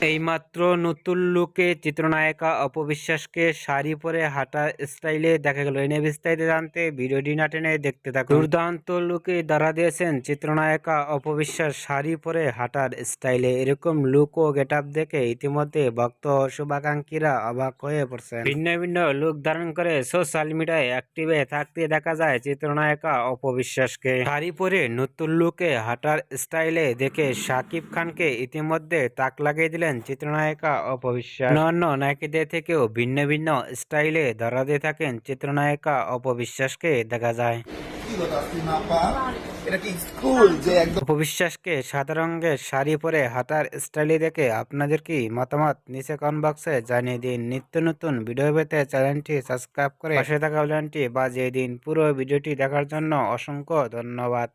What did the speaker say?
এইমাত্র নতুন লুকে চিত্রনায়িকা অপবিশ্বাসকে শাড়ি পরে হাঁটার স্টাইলে দেখা গেল। এনে বিস্তারিত জানতে ভিডিওটি না টেনে দেখতে থাকুন। দুর্দান্ত লুকে ধরা দিয়েছেন চিত্রনায়িকা অপবিশ্বাস শাড়ি পরে হাঁটার স্টাইলে। এরকম লুক ও গেট আপ দেখে ইতিমধ্যে ভক্ত ও শুভাকাঙ্ক্ষীরা অবাক হয়ে পড়ছেন। ভিন্ন ভিন্ন লুক ধারণ করে সোশ্যাল মিডিয়ায় অ্যাক্টিভে থাকতে দেখা যায় চিত্রনায়িকা অপবিশ্বাসকে। শাড়ি পরে নতুন লুকে হাঁটার স্টাইলে দেখে শাকিব খানকে ইতিমধ্যে তাক লাগিয়ে দিলেন চিত্রনায়িকা অপবিশ্বাস। অন্যান্য নায়িকাদের থেকেও ভিন্ন ভিন্ন স্টাইলে ধরা দিয়ে থাকেন চিত্রনায়িকা অপবিশ্বাসকে দেখা যায়। অপবিশ্বাসকে সাদা রঙের শাড়ি পরে হাঁটার স্টাইলে দেখে আপনাদের কি মতামত নিচে কমেন্ট বক্সে জানিয়ে দিন। নিত্য নতুন ভিডিও পেতে চ্যানেলটি সাবস্ক্রাইব করে পাশে থাকা বেলটি বাজিয়ে দিন। পুরো ভিডিওটি দেখার জন্য অসংখ্য ধন্যবাদ।